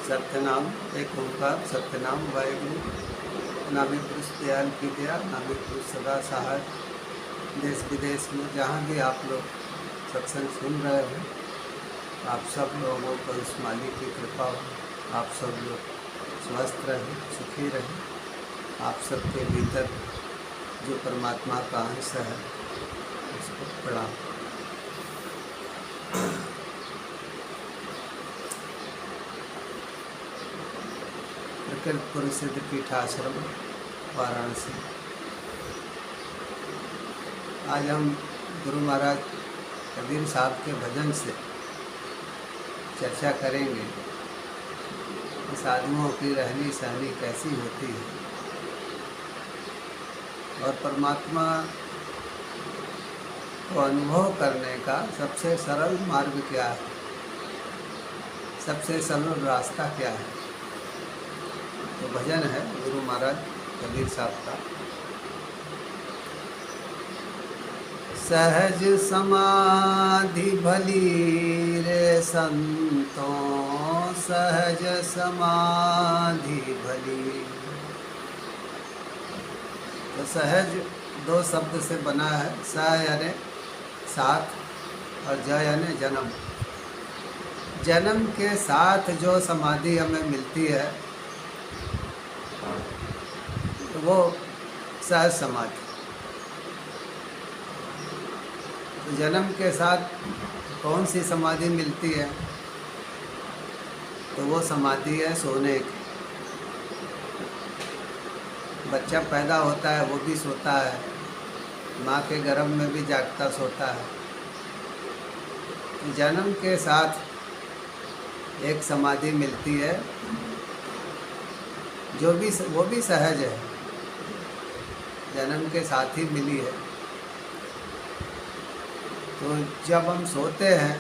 सत्यनाम एक ओंकार सत्यनाम वाहेगुरु। नामी पुरुष दयाल की दया, नामी पुरुष सदा सहाय। देश विदेश में जहाँ भी आप लोग सत्संग सुन रहे हैं, आप सब लोगों पर उस मालिक की कृपा हो। आप सब लोग स्वस्थ रहें, सुखी रहें। आप सबके भीतर जो परमात्मा का अंश है उसको प्रणाम। प्रकृत सिद्ध पीठाश्रम वाराणसी। आज हम गुरु महाराज कबीर साहब के भजन से चर्चा करेंगे कि साधुओं की रहनी सहनी कैसी होती है और परमात्मा को अनुभव करने का सबसे सरल मार्ग क्या है, सबसे सरल रास्ता क्या है। तो भजन है गुरु महाराज कबीर साहब का। सहज समाधि भली रे संतों, सहज समाधि भली। तो सहज दो शब्द से बना है। स यानी साथ और ज यानी जन्म। जन्म के साथ जो समाधि हमें मिलती है तो वो सहज समाधि। तो जन्म के साथ कौन सी समाधि मिलती है? तो वो समाधि है सोने की। बच्चा पैदा होता है वो भी सोता है, माँ के गर्भ में भी जागता सोता है। तो जन्म के साथ एक समाधि मिलती है वो भी सहज है, जन्म के साथ ही मिली है। तो जब हम सोते हैं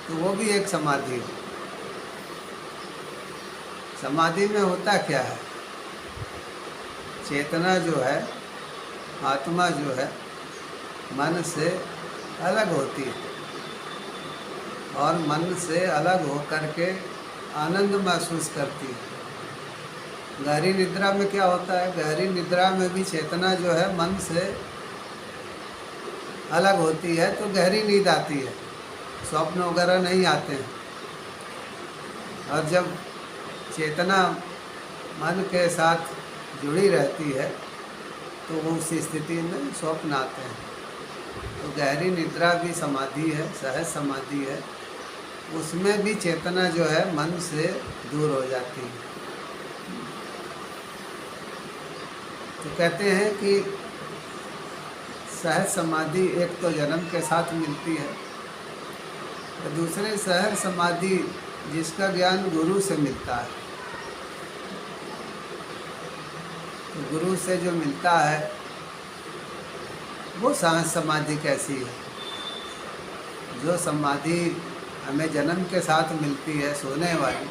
तो वो भी एक समाधि है। समाधि में होता क्या है? चेतना जो है, आत्मा जो है, मन से अलग होती है और मन से अलग होकर के आनंद महसूस करती है। गहरी निद्रा में क्या होता है? गहरी निद्रा में भी चेतना जो है मन से अलग होती है तो गहरी नींद आती है, स्वप्न वगैरह नहीं आते हैं। और जब चेतना मन के साथ जुड़ी रहती है तो उस स्थिति में स्वप्न आते हैं। तो गहरी निद्रा भी समाधि है, सहज समाधि है। उसमें भी चेतना जो है मन से दूर हो जाती है। तो कहते हैं कि सहज समाधि एक तो जन्म के साथ मिलती है, तो दूसरे सहज समाधि जिसका ज्ञान गुरु से मिलता है। तो गुरु से जो मिलता है वो सहज समाधि कैसी है? जो समाधि हमें जन्म के साथ मिलती है सोने वाली,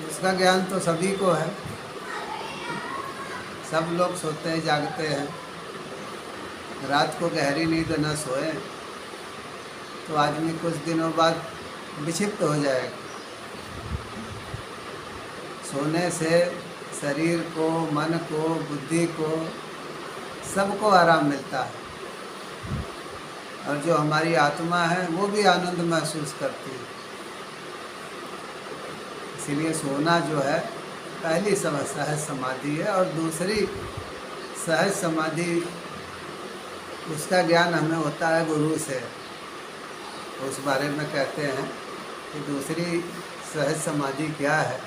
उसका ज्ञान तो सभी को है। सब लोग सोते हैं, जागते हैं। रात को गहरी नींद न सोए तो आदमी कुछ दिनों बाद विक्षिप्त हो जाएगा। सोने से शरीर को, मन को, बुद्धि को, सबको आराम मिलता है और जो हमारी आत्मा है वो भी आनंद महसूस करती है। इसीलिए सोना जो है पहली सहज समाधि है और दूसरी सहज समाधि उसका ज्ञान हमें होता है गुरु से। उस बारे में कहते हैं कि दूसरी सहज समाधि क्या है?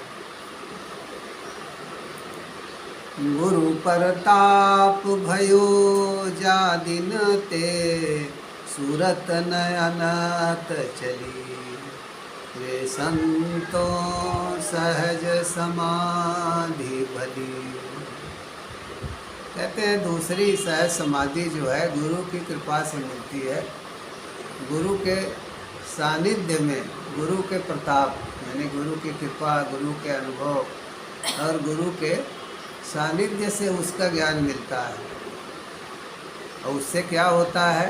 गुरु परताप भयो जा दिन ते, सूरत नयनत चली। वे संतो सहज समाधि भली। कहते हैं दूसरी सहज समाधि जो है गुरु की कृपा से मिलती है। गुरु के सानिध्य में, गुरु के प्रताप यानी गुरु की कृपा, गुरु के अनुभव और गुरु के सानिध्य से उसका ज्ञान मिलता है। और उससे क्या होता है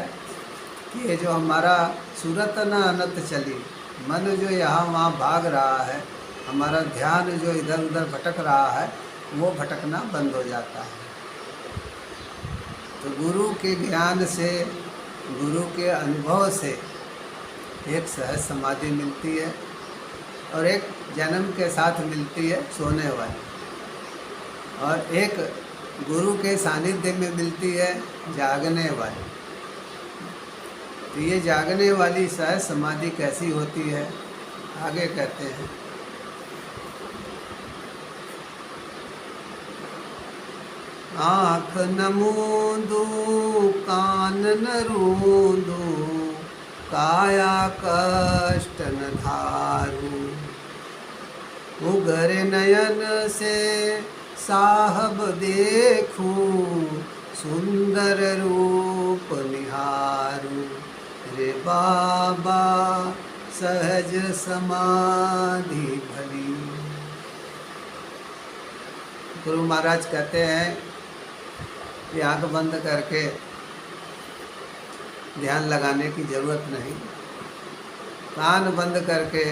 कि ये जो हमारा सूरत न अनंत चली, मन जो यहाँ वहाँ भाग रहा है, हमारा ध्यान जो इधर उधर भटक रहा है, वो भटकना बंद हो जाता है। तो गुरु के ज्ञान से, गुरु के अनुभव से एक सहज समाधि मिलती है और एक जन्म के साथ मिलती है सोने वाली, और एक गुरु के सानिध्य में मिलती है जागने वाली। तो ये जागने वाली सहज समाधि कैसी होती है, आगे कहते हैं। आँख न मूंदू कान न रूंदू, काया कष्ट न धारू, उगर नयन से साहब देखूं, सुंदर रूप निहारूं, रे बाबा सहज समाधि भली। गुरु महाराज कहते हैं कि आंख बंद करके ध्यान लगाने की जरूरत नहीं, कान बंद करके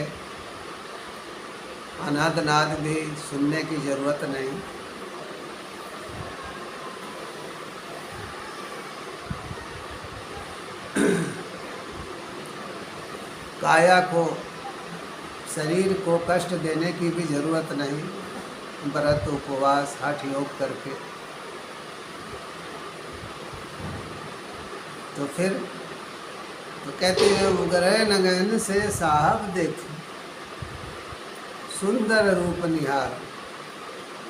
अनाद नाद भी सुनने की जरूरत नहीं। काया को, शरीर को कष्ट देने की भी जरूरत नहीं, व्रत उपवास हठ योग करके। तो फिर तो कहते हैं उगरे नगन से साहब देखो, सुंदर रूप निहार।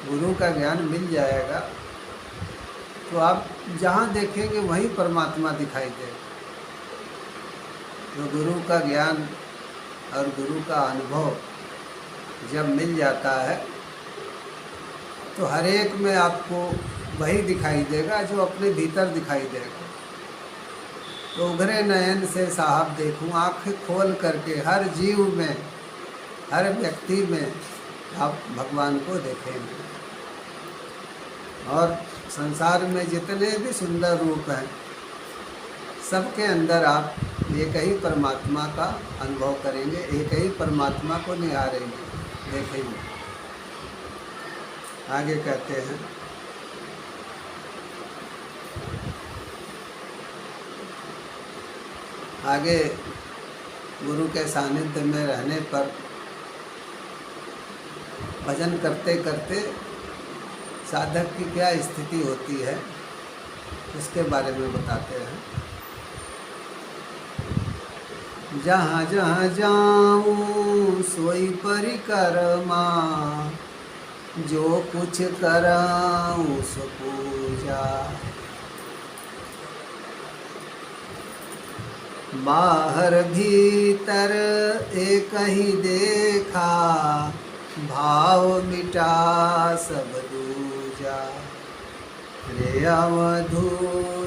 गुरु का ज्ञान मिल जाएगा तो आप जहाँ देखेंगे वहीं परमात्मा दिखाई देगा। तो गुरु का ज्ञान और गुरु का अनुभव जब मिल जाता है तो हर एक में आपको वही दिखाई देगा जो अपने भीतर दिखाई देगा। तो उघरे नयन से साहब देखूं, आँखें खोल करके हर जीव में, हर व्यक्ति में आप भगवान को देखेंगे। और संसार में जितने भी सुंदर रूप हैं, सबके अंदर आप एक ही परमात्मा का अनुभव करेंगे, एक ही परमात्मा को निहारेंगे, देखेंगे। आगे कहते हैं आगे गुरु के सानिध्य में रहने पर भजन करते करते साधक की क्या स्थिति होती है उसके बारे में बताते हैं। जहाँ जहाँ जाऊँ सोई परिक्रमा, जो कुछ कराऊँ सो पूजा। बाहर भीतर एक ही देखा, भाव मिटा सब दूजा। रे अवधू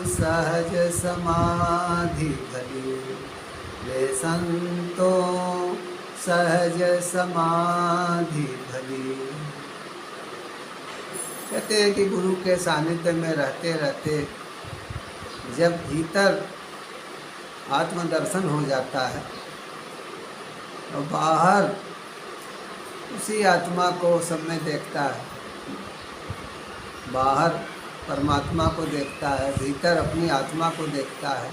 सहज समाधि भली, रे संतो सहज समाधि भली। कहते हैं कि गुरु के सानिध्य में रहते रहते जब भीतर आत्मदर्शन हो जाता है और बाहर उसी आत्मा को सब में देखता है, बाहर परमात्मा को देखता है, भीतर अपनी आत्मा को देखता है।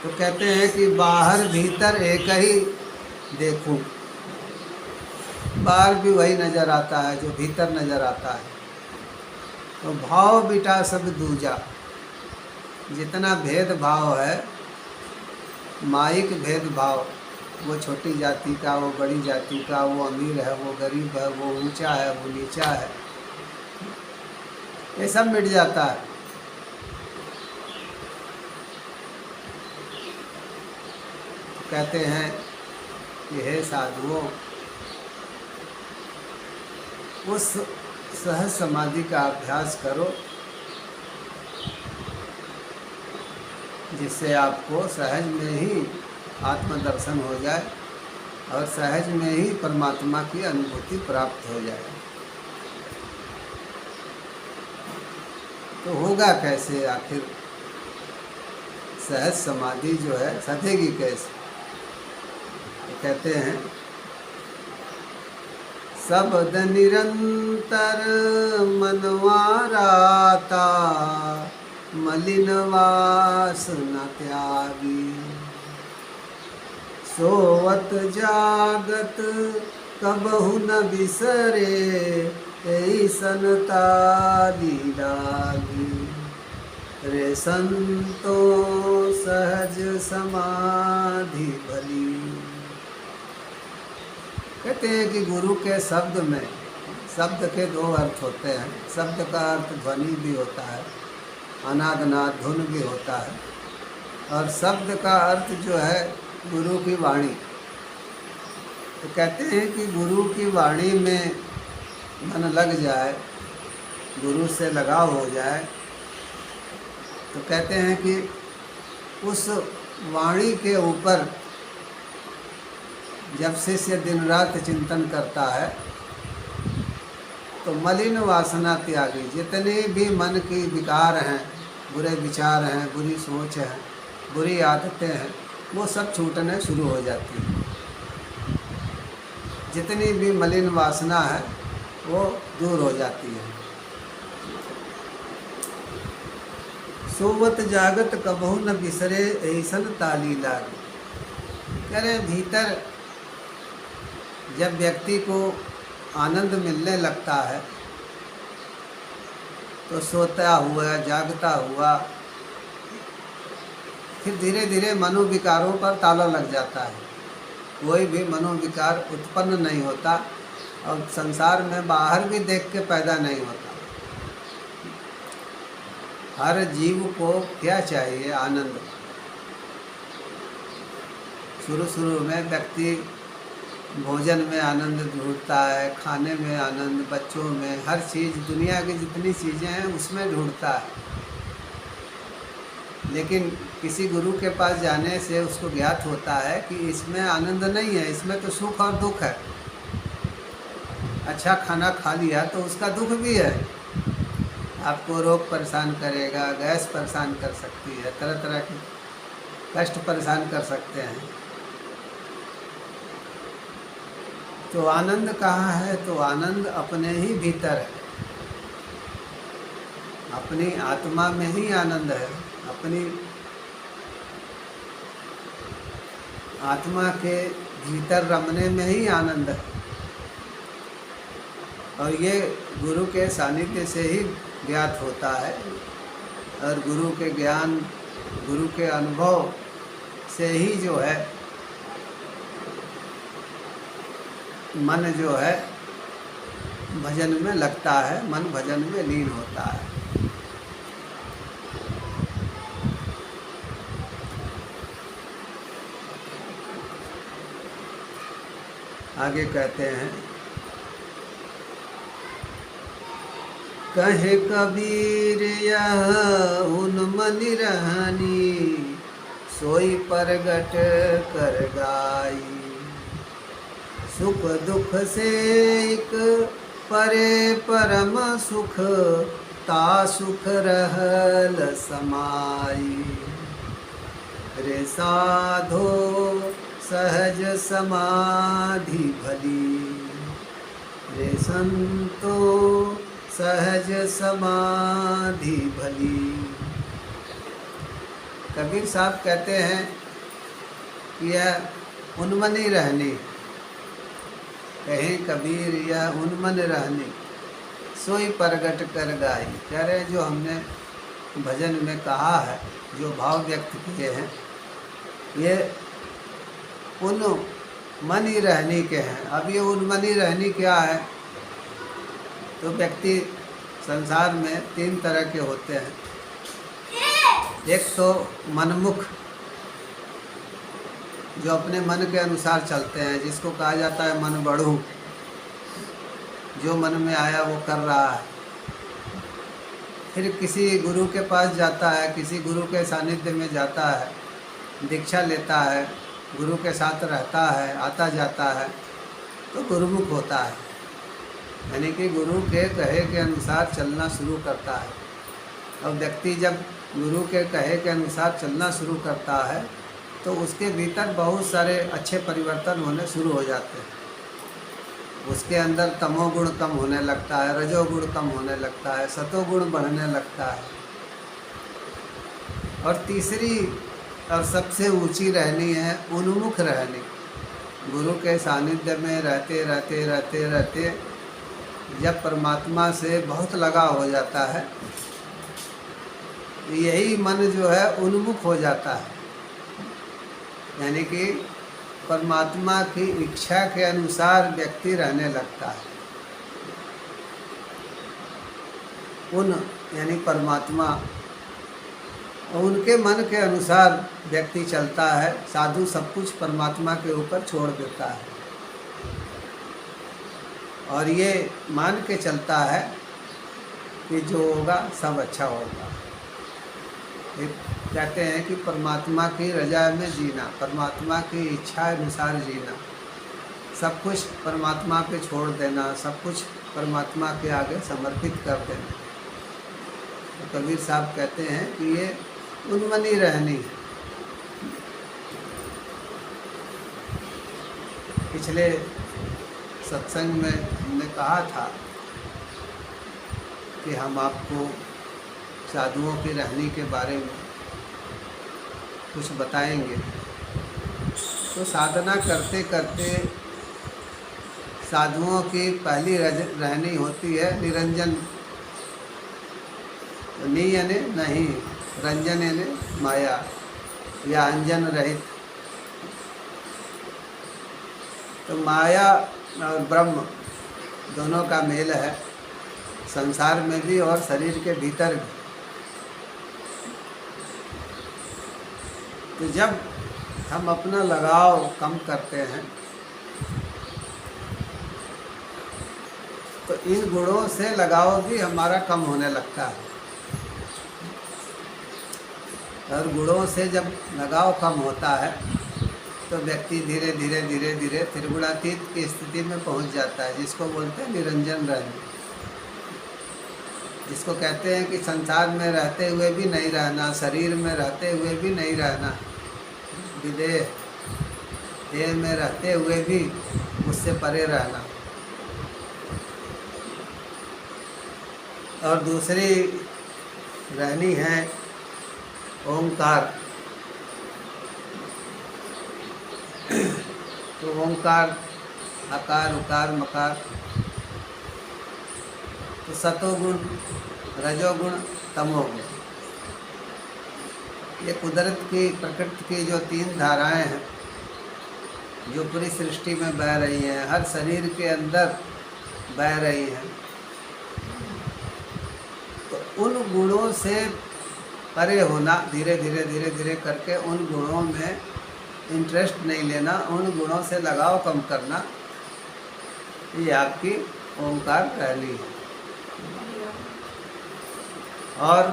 तो कहते हैं कि बाहर भीतर एक ही देखूं, बाहर भी वही नज़र आता है जो भीतर नज़र आता है। तो भाव बिटा सब दूजा, जितना भेदभाव है, माइक भेदभाव, वो छोटी जाति का, वो बड़ी जाति का, वो अमीर है, वो गरीब है, वो ऊंचा है, वो नीचा है, ये सब मिट जाता है। तो कहते हैं कि हे साधुओं, उस सहज समाधि का अभ्यास करो जिससे आपको सहज में ही आत्मदर्शन हो जाए और सहज में ही परमात्मा की अनुभूति प्राप्त हो जाए। तो होगा कैसे आखिर? सहज समाधि जो है सधेगी कैसे? कहते हैं, शब्द निरंतर मनवाराता, मलिन वासना त्यागी। सोवत जागत कबहु न बिसरे, ऐसन ताली लागी। रे संतो सहज समाधि भली। कहते हैं कि गुरु के शब्द में, शब्द के दो अर्थ होते हैं। शब्द का अर्थ ध्वनि भी होता है, अनादनाद धुन भी होता है, और शब्द का अर्थ जो है गुरु की वाणी। तो कहते हैं कि गुरु की वाणी में मन लग जाए, गुरु से लगाव हो जाए, तो कहते हैं कि उस वाणी के ऊपर जब शिष्य दिन रात चिंतन करता है तो मलिन वासना त्यागी, जितने भी मन की विकार हैं, बुरे विचार हैं, बुरी सोच है, बुरी आदतें हैं, वो सब छूटने शुरू हो जाती हैं। जितनी भी मलिन वासना है वो दूर हो जाती है। सोवत जागत कबहु न बिसरे, ऐसन ताली लागी। कह रहे भीतर जब व्यक्ति को आनंद मिलने लगता है तो सोता हुआ, जागता हुआ, फिर धीरे धीरे मनोविकारों पर ताला लग जाता है। कोई भी मनोविकार उत्पन्न नहीं होता और संसार में बाहर भी देख के पैदा नहीं होता। हर जीव को क्या चाहिए? आनंद। शुरू में व्यक्ति भोजन में आनंद ढूंढता है, खाने में आनंद, बच्चों में, हर चीज़, दुनिया की जितनी चीज़ें हैं उसमें ढूंढता है। लेकिन किसी गुरु के पास जाने से उसको ज्ञात होता है कि इसमें आनंद नहीं है, इसमें तो सुख और दुख है। अच्छा खाना खा लिया तो उसका दुख भी है, आपको रोग परेशान करेगा, गैस परेशान कर सकती है, तरह तरह के कष्ट परेशान कर सकते हैं। तो आनंद कहाँ है? तो आनंद अपने ही भीतर है, अपनी आत्मा में ही आनंद है, अपनी आत्मा के भीतर रमने में ही आनंद है। और ये गुरु के सानिध्य से ही ज्ञात होता है, और गुरु के ज्ञान, गुरु के अनुभव से ही जो है मन जो है भजन में लगता है, मन भजन में लीन होता है। आगे कहते हैं, कहे कबीर यह उन्मनि रहनी, सोई परगट कर गाई। सुख दुख से एक परे परम सुख, ता सुख रहल समाई। रे साधो सहज समाधि भली, रे संतो सहज समाधि भली। कबीर साहब कहते हैं कि यह उन्मनी रहनी, कहीं कबीर यह उन्मन रहनी, सोई परगट कर गाई। कह रहे जो हमने भजन में कहा है, जो भाव व्यक्त किए हैं, ये उन्मनी रहनी के हैं। अब ये उन्मनी रहनी क्या है? तो व्यक्ति संसार में तीन तरह के होते हैं। एक तो मनमुख, जो अपने मन के अनुसार चलते हैं, जिसको कहा जाता है मन बढ़ू, जो मन में आया वो कर रहा है। फिर किसी गुरु के पास जाता है, किसी गुरु के सानिध्य में जाता है, दीक्षा लेता है, गुरु के साथ रहता है, आता जाता है, तो गुरुमुख होता है। यानी कि गुरु के कहे के अनुसार चलना शुरू करता है। और व्यक्ति जब गुरु के कहे के अनुसार चलना शुरू करता है तो उसके भीतर बहुत सारे अच्छे परिवर्तन होने शुरू हो जाते हैं। उसके अंदर तमोगुण कम होने लगता है, रजोगुण कम होने लगता है, सतोगुण बढ़ने लगता है। और तीसरी और सबसे ऊंची रहनी है उन्मुख रहनी। गुरु के सानिध्य में रहते रहते रहते रहते जब परमात्मा से बहुत लगाव हो जाता है, यही मन जो है उन्मुख हो जाता है, यानी कि परमात्मा की इच्छा के अनुसार व्यक्ति रहने लगता है। उन यानी परमात्मा, उनके मन के अनुसार व्यक्ति चलता है। साधु सब कुछ परमात्मा के ऊपर छोड़ देता है और ये मान के चलता है कि जो होगा सब अच्छा होगा। ये कहते हैं कि परमात्मा की रजा में जीना, परमात्मा की इच्छा अनुसार जीना, सब कुछ परमात्मा पे छोड़ देना, सब कुछ परमात्मा के आगे समर्पित कर देना। तो कबीर साहब कहते हैं कि ये उन्मनी रहनी है। पिछले सत्संग में हमने कहा था कि हम आपको साधुओं की रहनी के बारे में कुछ बताएंगे। तो साधना करते करते साधुओं की पहली रहनी होती है निरंजन। नी यानी नहीं, रंजन यानी माया या अंजन रहित। तो माया और ब्रह्म दोनों का मेल है, संसार में भी और शरीर के भीतर भी। तो जब हम अपना लगाव कम करते हैं तो इन गुणों से लगाव भी हमारा कम होने लगता है। और गुणों से जब लगाव कम होता है तो व्यक्ति धीरे धीरे धीरे धीरे त्रिगुणातीत की स्थिति में पहुंच जाता है, जिसको बोलते हैं निरंजन रहना। जिसको कहते हैं कि संसार में रहते हुए भी नहीं रहना, शरीर में रहते हुए भी नहीं रहना, विदेह देह में रहते हुए भी उससे परे रहना। और दूसरी रहनी है ओंकार। तो ओंकार, आकार उकार मकार। तो सतोगुण, रजोगुण, तमोगुण, ये कुदरत की, प्रकृति की जो तीन धाराएं हैं जो पूरी सृष्टि में बह रही हैं, हर शरीर के अंदर बह रही हैं। तो उन गुणों से परे होना, धीरे धीरे धीरे धीरे करके उन गुणों में इंटरेस्ट नहीं लेना, उन गुणों से लगाव कम करना, ये आपकी ओंकार रहनी है। और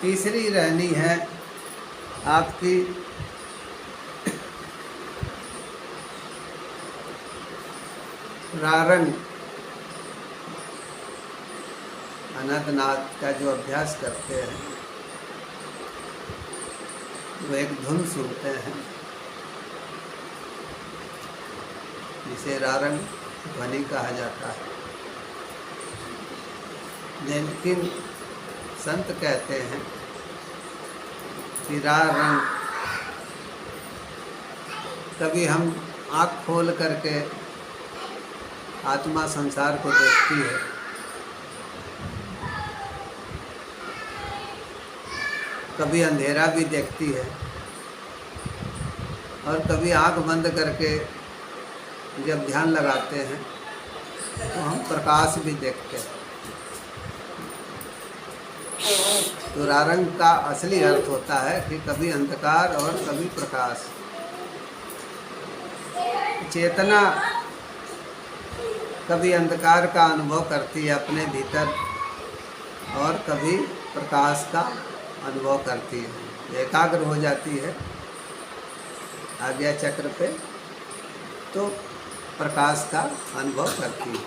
तीसरी रहनी है आपकी रारंग। अनंतनाथ का जो अभ्यास करते हैं वो एक धुन सुनते हैं जिसे रारंग ध्वनि कहा जाता है। लेकिन संत कहते हैं कि रारंग, कभी हम आँख खोल करके आत्मा संसार को देखती है, कभी अंधेरा भी देखती है, और कभी आंख बंद करके जब ध्यान लगाते हैं तो हम प्रकाश भी देखते हैं। तो रारंग का असली अर्थ होता है कि कभी अंधकार और कभी प्रकाश। चेतना कभी अंधकार का अनुभव करती है अपने भीतर और कभी प्रकाश का अनुभव करती है। एकाग्र हो जाती है आज्ञा चक्र पे तो प्रकाश का अनुभव करती है।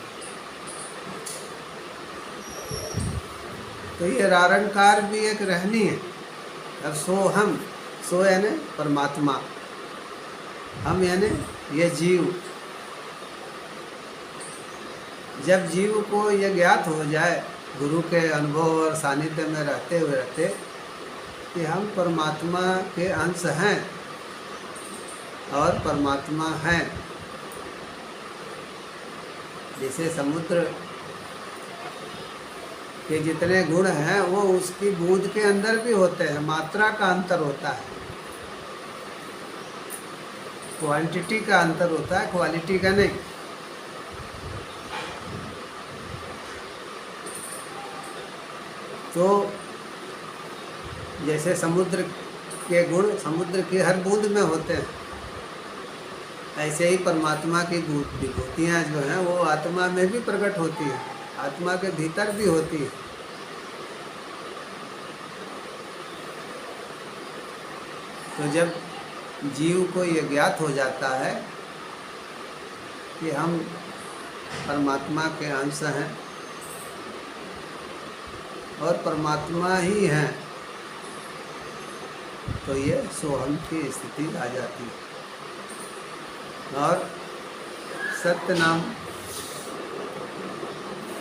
तो ये रारंकार भी एक रहनी है। और सोहम, सो यानी परमात्मा, हम यानी ये जीव। जब जीव को ये ज्ञात हो जाए गुरु के अनुभव और सानिध्य में रहते कि हम परमात्मा के अंश हैं और परमात्मा हैं, जैसे समुद्र के जितने गुण हैं वो उसकी बूंद के अंदर भी होते हैं, मात्रा का अंतर होता है, क्वांटिटी का अंतर होता है, क्वालिटी का नहीं। तो जैसे समुद्र के गुण समुद्र की हर बूंद में होते हैं, ऐसे ही परमात्मा की विभूतियाँ जो हैं वो आत्मा में भी प्रकट होती है, आत्मा के भीतर भी होती है। तो जब जीव को ये ज्ञात हो जाता है कि हम परमात्मा के अंश हैं और परमात्मा ही हैं, तो ये सोहम की स्थिति आ जाती है। और सत्य नाम,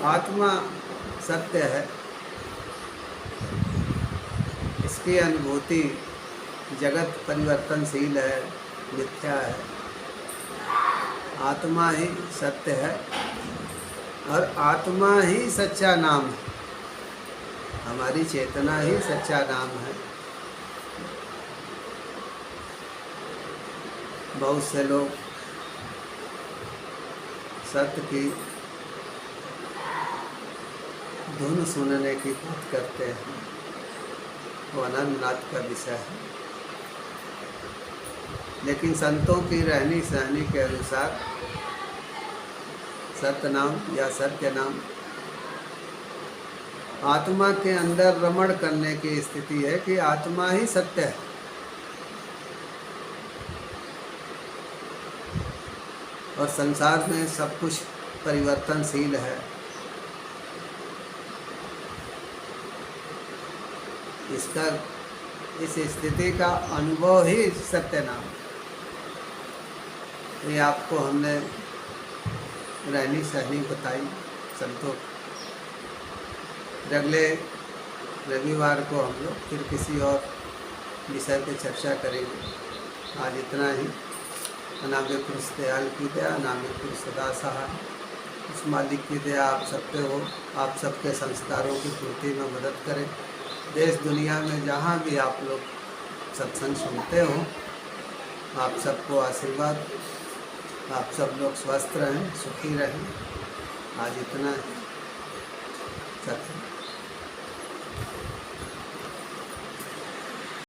आत्मा सत्य है, इसकी अनुभूति जगत परिवर्तनशील है, मिथ्या है। आत्मा ही सत्य है और आत्मा ही सच्चा नाम है, हमारी चेतना ही सच्चा नाम है। बहुत से लोग सत्य की धुन सुनने की बात करते हैं, वो अनंतनाथ का विषय है। लेकिन संतों की रहनी सहनी के अनुसार सत्य नाम या सत्य नाम आत्मा के अंदर रमण करने की स्थिति है कि आत्मा ही सत्य है। और संसार में सब कुछ परिवर्तनशील है। इस स्थिति का अनुभव ही सत्य नाम। ये आपको हमने रहनी सहनी बताई संतों। अगले रविवार को हम लोग फिर किसी और विषय पे चर्चा करेंगे। आज इतना ही। अनामे पुरुष दयाल की दया, अनामे पुरुष सदा सहाय। उस मालिक की दया आप सब पे हो, आप सबके संस्कारों की पूर्ति में मदद करें। देश दुनिया में जहाँ भी आप लोग सत्संग सुनते हो, आप सबको आशीर्वाद। आप सब लोग स्वस्थ रहें, सुखी रहें। आज इतना है।